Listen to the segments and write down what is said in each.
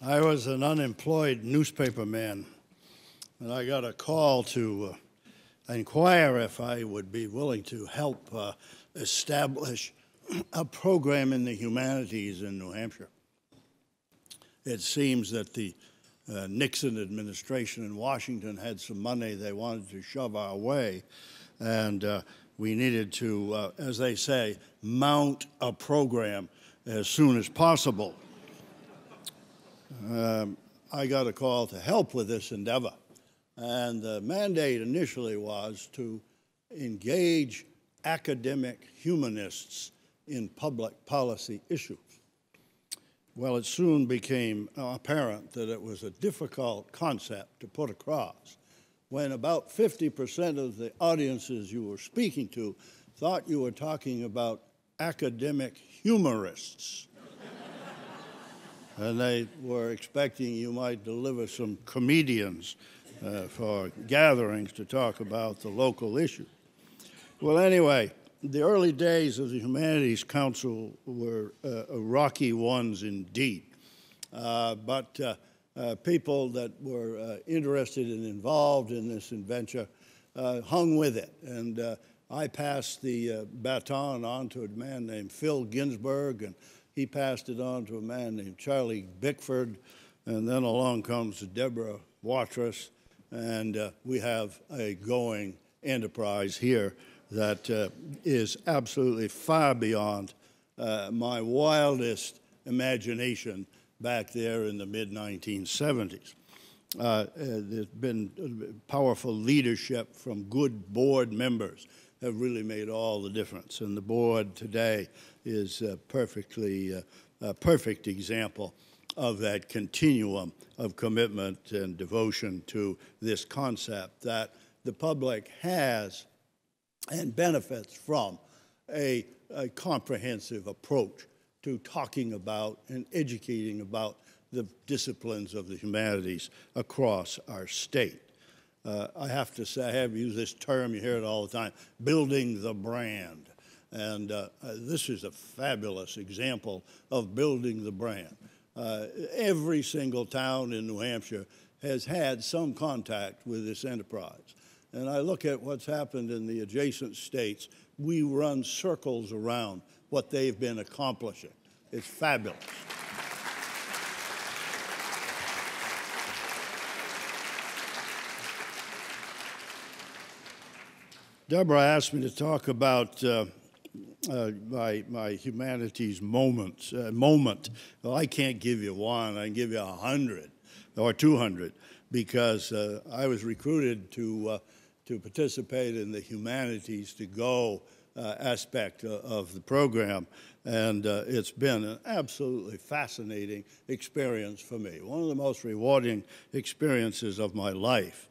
I was an unemployed newspaperman, and I got a call to inquire if I would be willing to help establish a program in the humanities in New Hampshire. It seems that the Nixon administration in Washington had some money they wanted to shove our way, and we needed to, as they say, mount a program as soon as possible. I got a call to help with this endeavor, and the mandate initially was to engage academic humanists in public policy issues. Well, it soon became apparent that it was a difficult concept to put across when about 50% of the audiences you were speaking to thought you were talking about academic humorists. And they were expecting you might deliver some comedians for gatherings to talk about the local issue. Well, anyway, the early days of the Humanities Council were rocky ones indeed. But people that were interested and involved in this adventure hung with it. And I passed the baton on to a man named Phil Ginsberg, and he passed it on to a man named Charlie Bickford, and then along comes Deborah Watrous, and we have a going enterprise here that is absolutely far beyond my wildest imagination back there in the mid-1970s. There's been powerful leadership from good board members have really made all the difference. And the board today is a perfect example of that continuum of commitment and devotion to this concept that the public has and benefits from a comprehensive approach to talking about and educating about the disciplines of the humanities across our state. I have to say, I have used this term, you hear it all the time, building the brand. And this is a fabulous example of building the brand. Every single town in New Hampshire has had some contact with this enterprise. And I look at what's happened in the adjacent states. We run circles around what they've been accomplishing. It's fabulous. Deborah asked me to talk about my humanities moment. Well, I can't give you one. I can give you 100 or 200 because I was recruited to participate in the humanities to go aspect of the program, and it's been an absolutely fascinating experience for me. One of the most rewarding experiences of my life.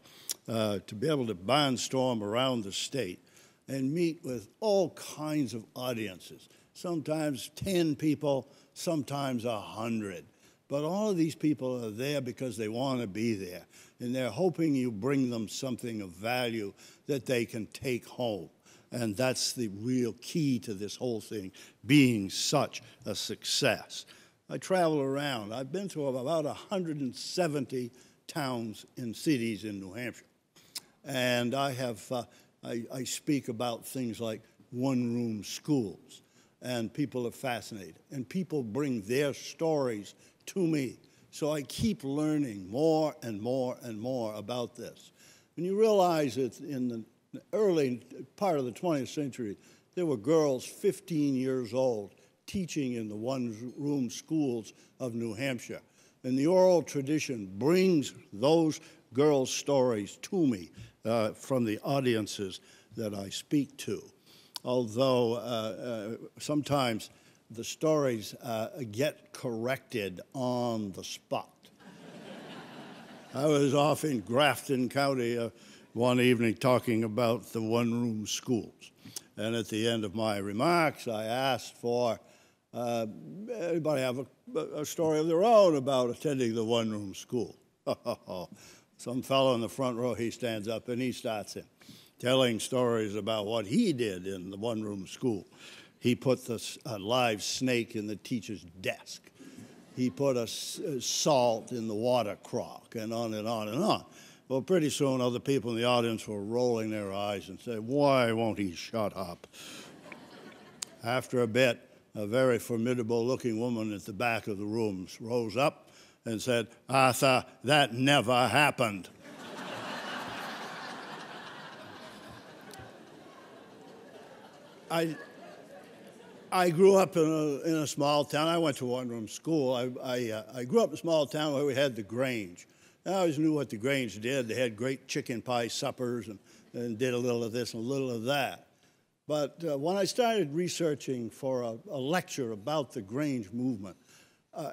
To be able to barnstorm around the state and meet with all kinds of audiences, sometimes 10 people, sometimes 100. But all of these people are there because they want to be there, and they're hoping you bring them something of value that they can take home. And that's the real key to this whole thing being such a success. I travel around. I've been to about 170 towns and cities in New Hampshire. And I speak about things like one-room schools, and people are fascinated. And people bring their stories to me. So I keep learning more and more and more about this. When you realize that in the early part of the 20th century, there were girls 15 years old teaching in the one-room schools of New Hampshire. And the oral tradition brings those girls' stories to me from the audiences that I speak to. Although sometimes the stories get corrected on the spot. I was off in Grafton County one evening talking about the one-room schools. And at the end of my remarks, I asked for anybody have a story of their own about attending the one-room school. Some fellow in the front row, he stands up and he starts telling stories about what he did in the one-room school. He put a live snake in the teacher's desk. he put salt in the water crock, and on and on and on. Well, pretty soon other people in the audience were rolling their eyes and said, "Why won't he shut up?" After a bit, a very formidable-looking woman at the back of the room rose up and said, "Arthur, that never happened." I grew up in a small town. I went to one-room school. I grew up in a small town where we had the Grange. I always knew what the Grange did. They had great chicken pie suppers and did a little of this and a little of that. But when I started researching for a lecture about the Grange movement,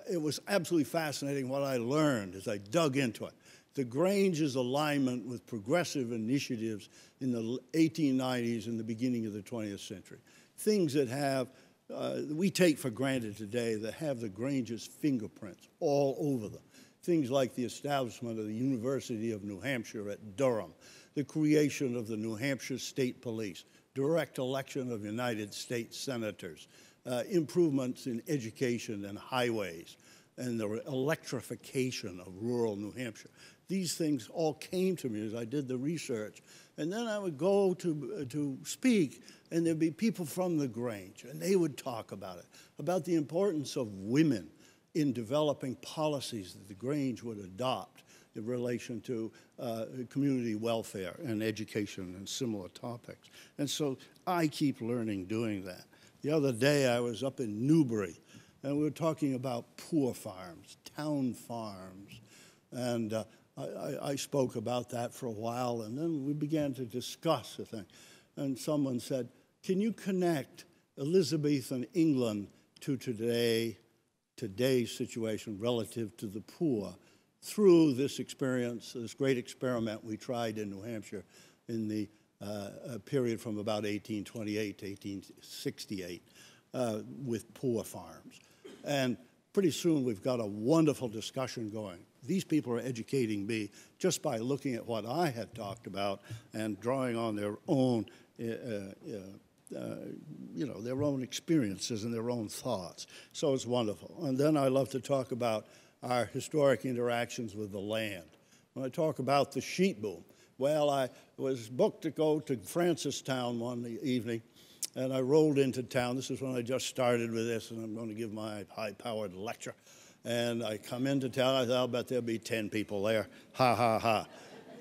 it was absolutely fascinating what I learned as I dug into it. The Grange's alignment with progressive initiatives in the 1890s and the beginning of the 20th century. Things that we take for granted today that have the Grange's fingerprints all over them. Things like the establishment of the University of New Hampshire at Durham, the creation of the New Hampshire State Police, direct election of United States senators, improvements in education and highways, and the electrification of rural New Hampshire. These things all came to me as I did the research. And then I would go to speak, and there'd be people from the Grange, and they would talk about the importance of women in developing policies that the Grange would adopt in relation to community welfare and education and similar topics. And so I keep learning doing that. The other day I was up in Newbury, and we were talking about poor farms, town farms, and I spoke about that for a while, and then we began to discuss the thing. And someone said, "Can you connect Elizabethan England to today's situation relative to the poor through this experience, this great experiment we tried in New Hampshire in the period from about 1828 to 1868 with poor farms?" And pretty soon we've got a wonderful discussion going. These people are educating me just by looking at what I had talked about and drawing on their own, their own experiences and their own thoughts. So it's wonderful. And then I love to talk about our historic interactions with the land. When I talk about the sheep boom, well, I was booked to go to Francistown one evening, and I rolled into town. This is when I just started with this, and I'm going to give my high-powered lecture. And I come into town, I thought, I'll bet there'll be 10 people there. Ha, ha, ha.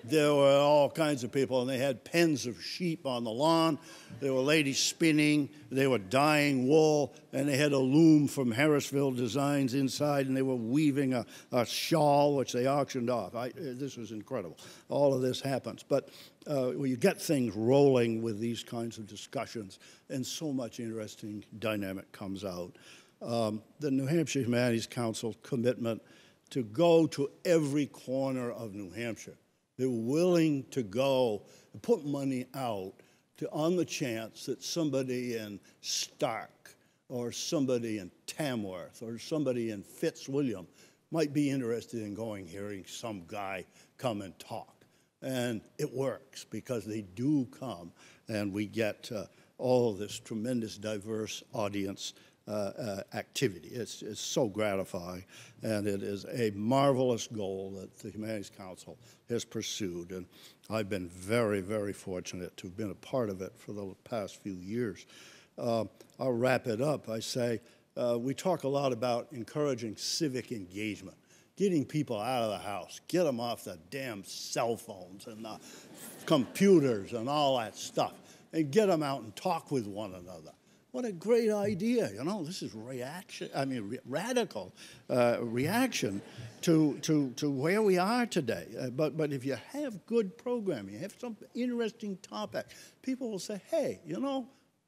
There were all kinds of people, and they had pens of sheep on the lawn. There were ladies spinning. They were dyeing wool, and they had a loom from Harrisville Designs inside, and they were weaving a shawl, which they auctioned off. This was incredible. All of this happens. But you get things rolling with these kinds of discussions, and so much interesting dynamic comes out. The New Hampshire Humanities Council commitment to go to every corner of New Hampshire. They're willing to go and put money out on the chance that somebody in Stark or somebody in Tamworth or somebody in Fitzwilliam might be interested in going, hearing some guy come and talk. And it works because they do come, and we get all of this tremendous diverse audience activity. It's so gratifying, and it is a marvelous goal that the Humanities Council has pursued, and I've been very, very fortunate to have been a part of it for the past few years. I'll wrap it up. I say we talk a lot about encouraging civic engagement, getting people out of the house, get them off the damn cell phones and the computers and all that stuff, and get them out and talk with one another. What a great idea, this is radical reaction to where we are today. But if you have good programming, you have some interesting topic, people will say, hey,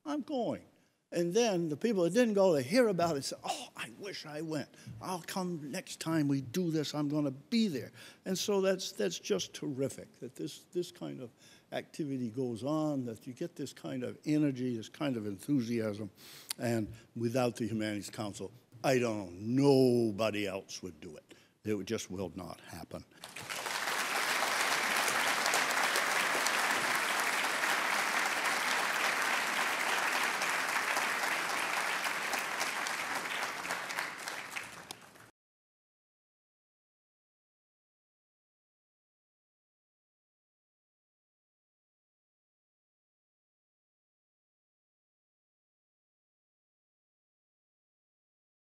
I'm going. And then the people that didn't go, they hear about it and say, oh, I wish I went. I'll come next time we do this, I'm going to be there. And so that's just terrific that this kind of activity goes on, that you get this kind of energy, this kind of enthusiasm. And without the Humanities Council, I don't know, nobody else would do it. It just will not happen.